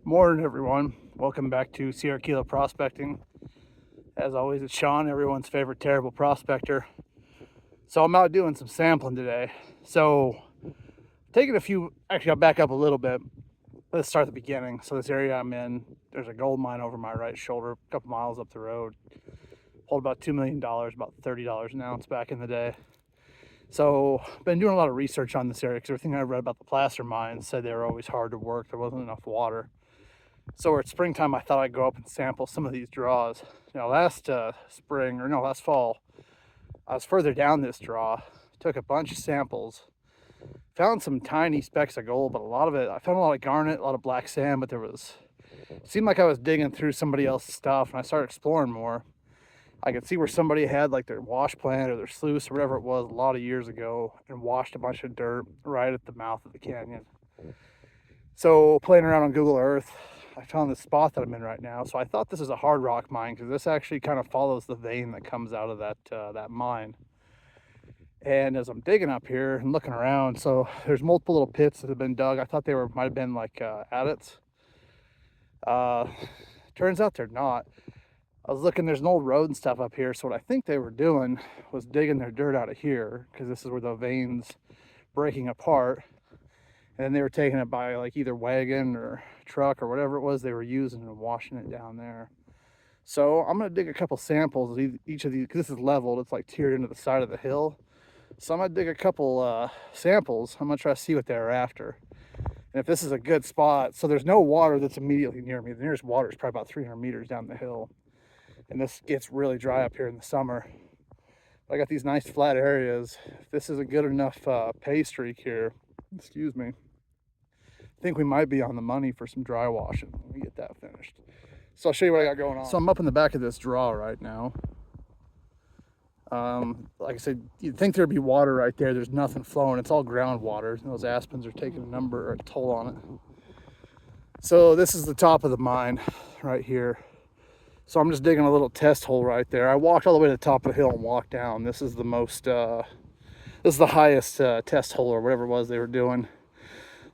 Morning, everyone. Welcome back to Sierra Kilo Prospecting. As always, it's Sean, everyone's favorite terrible prospector. So I'm out doing some sampling today. So taking a few, actually I'll back up a little bit. Let's start at the beginning. So this area I'm in, there's a gold mine over my right shoulder, a couple miles up the road. Hold about $2 million, about $30 an ounce back in the day. So been doing a lot of research on this area because everything I read about the placer mines said they were always hard to work. There wasn't enough water. So at springtime, I thought I'd go up and sample some of these draws. Last fall, I was further down this draw, took a bunch of samples, found some tiny specks of gold, but a lot of it, I found a lot of garnet, a lot of black sand, but it seemed like I was digging through somebody else's stuff, and I started exploring more. I could see where somebody had like their wash plant or their sluice or whatever it was a lot of years ago and washed a bunch of dirt right at the mouth of the canyon. So playing around on Google Earth, I found this spot that I'm in right now. So I thought this is a hard rock mine because this actually kind of follows the vein that comes out of that mine. And as I'm digging up here and looking around, so there's multiple little pits that have been dug. I thought they might have been like adits. Turns out they're not. I was looking, there's an old road and stuff up here. So what I think they were doing was digging their dirt out of here because this is where the veins breaking apart. And then they were taking it by like either wagon or truck or whatever it was they were using and washing it down there. So I'm going to dig a couple samples of each of these, because this is leveled, it's like tiered into the side of the hill. So I'm going to dig a couple samples. I'm going to try to see what they're after. And if this is a good spot, so there's no water that's immediately near me. The nearest water is probably about 300 meters down the hill. And this gets really dry up here in the summer. I got these nice flat areas. If this is a good enough pay streak here, excuse me, I think we might be on the money for some dry washing when we get that finished. So I'll show you what I got going on. So I'm up in the back of this draw right now. Like I said, you'd think there'd be water right there. There's nothing flowing. It's all groundwater. Those aspens are taking a toll on it. So this is the top of the mine right here. So I'm just digging a little test hole right there. I walked all the way to the top of the hill and walked down. This is the highest test hole or whatever it was they were doing.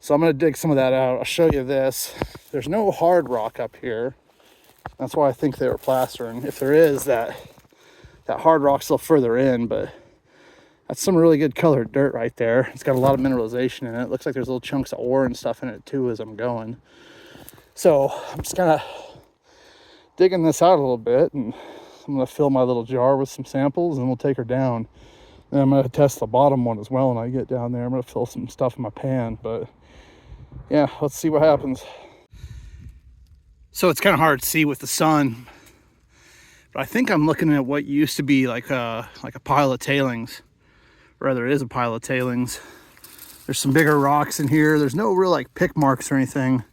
So I'm going to dig some of that out. I'll show you this. There's no hard rock up here. That's why I think they were plastering. If there is, that hard rock's still further in, but that's some really good colored dirt right there. It's got a lot of mineralization in it. It looks like there's little chunks of ore and stuff in it too as I'm going. So I'm just kind of digging this out a little bit, and I'm going to fill my little jar with some samples, and we'll take her down. And I'm going to test the bottom one as well when I get down there. I'm going to fill some stuff in my pan, but yeah, let's see what happens. So it's kind of hard to see with the sun, but I think I'm looking at what used to be like a pile of tailings. Rather, it is a pile of tailings. There's some bigger rocks in here. There's no real like pick marks or anything.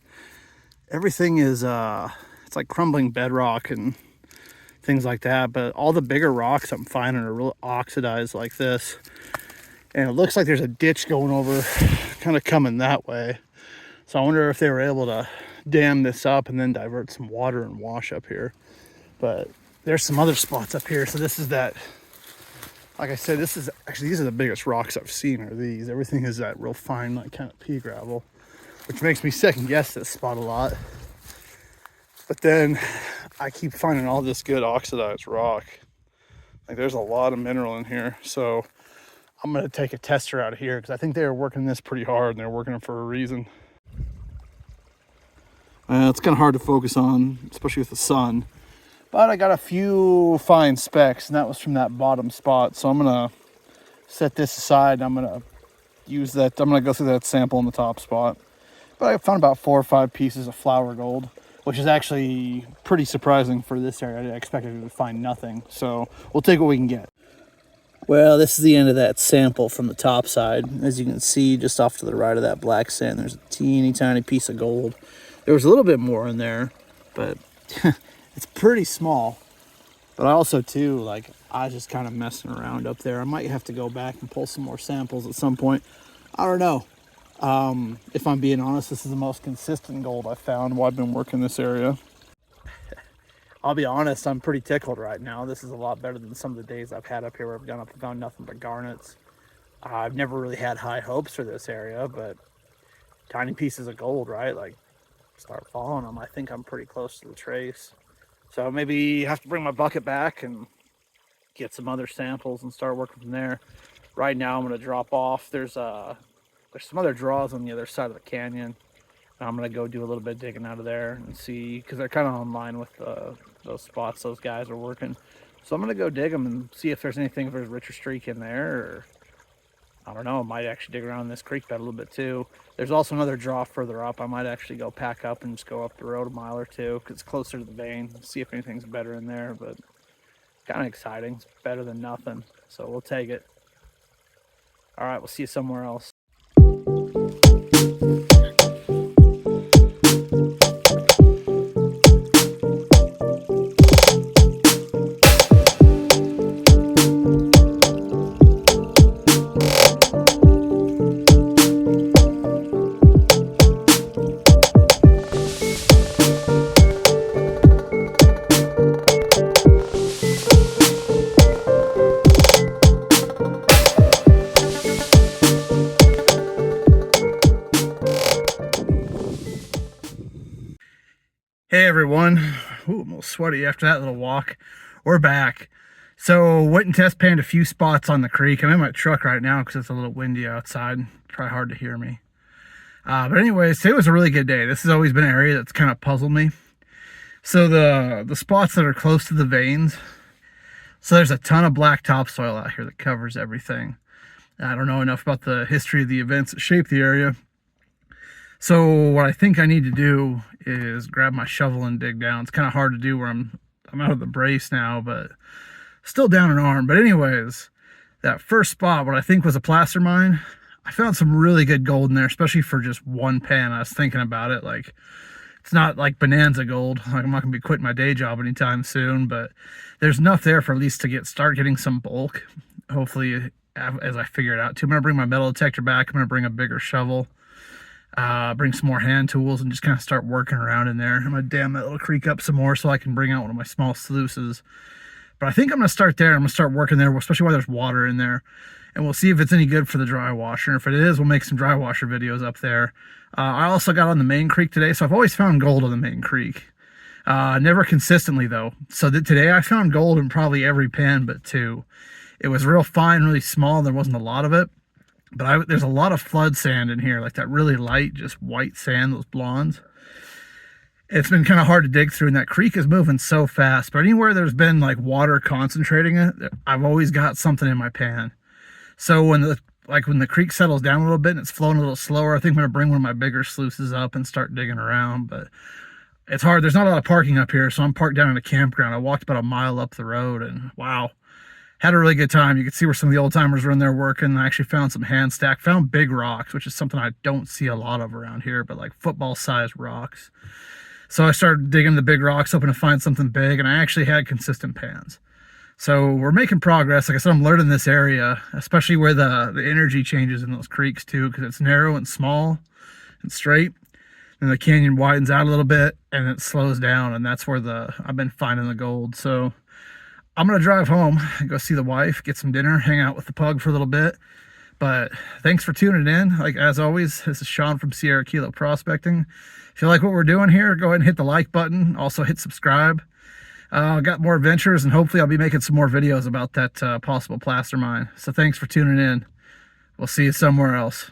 Everything is it's like crumbling bedrock and things like that, but all the bigger rocks I'm finding are real oxidized like this. And it looks like there's a ditch going over, kind of coming that way. So I wonder if they were able to dam this up and then divert some water and wash up here. But there's some other spots up here. So this is that, like I said, these are the biggest rocks I've seen are these. Everything is that real fine, like kind of pea gravel, which makes me second guess this spot a lot. But then I keep finding all this good oxidized rock. Like there's a lot of mineral in here. So I'm going to take a tester out of here because I think they were working this pretty hard and they're working it for a reason. It's kind of hard to focus on, especially with the sun. But I got a few fine specks, and that was from that bottom spot. So I'm going to set this aside, and I'm going to use that. I'm going to go through that sample in the top spot. But I found about 4 or 5 pieces of flour gold, which is actually pretty surprising for this area. I expected to find nothing. So we'll take what we can get. Well, this is the end of that sample from the top side. As you can see, just off to the right of that black sand, there's a teeny tiny piece of gold. There was a little bit more in there, but it's pretty small. But I also, too, like, I was just kind of messing around up there. I might have to go back and pull some more samples at some point. I don't know. If I'm being honest, this is the most consistent gold I've found while I've been working this area. I'll be honest, I'm pretty tickled right now. This is a lot better than some of the days I've had up here where I've gone up and found nothing but garnets. I've never really had high hopes for this area, but tiny pieces of gold, right? Like, start following them. I think I'm pretty close to the trace. So maybe have to bring my bucket back and get some other samples and start working from there. Right now I'm going to drop off. There's some other draws on the other side of the canyon. I'm going to go do a little bit of digging out of there and see, because they're kind of in line with those spots those guys are working. So I'm going to go dig them and see if there's anything, if there's richer streak in there, or I don't know, I might actually dig around this creek bed a little bit too. There's also another draw further up. I might actually go pack up and just go up the road a mile or two because it's closer to the vein, see if anything's better in there. But kind of exciting. It's better than nothing, so we'll take it. All right, we'll see you somewhere else. Hey everyone. Ooh, I'm a little sweaty after that little walk. We're back. So went and test panned a few spots on the creek. I'm in my truck right now because it's a little windy outside. Probably hard to hear me. But anyways, it was a really good day. This has always been an area that's kind of puzzled me. So the spots that are close to the veins, so there's a ton of black topsoil out here that covers everything. I don't know enough about the history of the events that shaped the area. So what I think I need to do is grab my shovel and dig down. It's kind of hard to do where I'm out of the brace now, but still down an arm. But anyways, that first spot, what I think was a placer mine, I found some really good gold in there, especially for just one pan. I was thinking about it, like it's not like bonanza gold. Like I'm not gonna be quitting my day job anytime soon, but there's enough there for at least to start getting some bulk. Hopefully, as I figure it out too. I'm gonna bring my metal detector back. I'm gonna bring a bigger shovel. Bring some more hand tools and just kind of start working around in there. I'm gonna dam that little creek up some more so I can bring out one of my small sluices. But I think I'm gonna start there. I'm gonna start working there, especially while there's water in there, and we'll see if it's any good for the dry washer. And if it is, we'll make some dry washer videos up there. I also got on the main creek today, so I've always found gold on the main creek. Never consistently though. So today I found gold in probably every pan but two. It was real fine, really small. There wasn't a lot of it. But there's a lot of flood sand in here, like that really light, just white sand, those blondes. It's been kind of hard to dig through, and that creek is moving so fast. But anywhere there's been like water concentrating it, I've always got something in my pan. So when the creek settles down a little bit and it's flowing a little slower, I think I'm gonna bring one of my bigger sluices up and start digging around. But it's hard. There's not a lot of parking up here, so I'm parked down in a campground. I walked about a mile up the road, and wow. Had a really good time. You can see where some of the old timers were in there working. I actually found some hand stack, found big rocks, which is something I don't see a lot of around here, but like football sized rocks. So I started digging the big rocks, hoping to find something big, and I actually had consistent pans. So we're making progress. Like I said, I'm learning this area, especially where the energy changes in those creeks too, because it's narrow and small and straight. And the canyon widens out a little bit and it slows down, and that's where I've been finding the gold. So I'm gonna drive home and go see the wife, get some dinner, hang out with the pug for a little bit. But thanks for tuning in. Like as always, this is Sean from Sierra Kilo Prospecting. If you like what we're doing here, go ahead and hit the like button. Also hit subscribe. Got more adventures, and hopefully I'll be making some more videos about that possible placer mine. So thanks for tuning in. We'll see you somewhere else.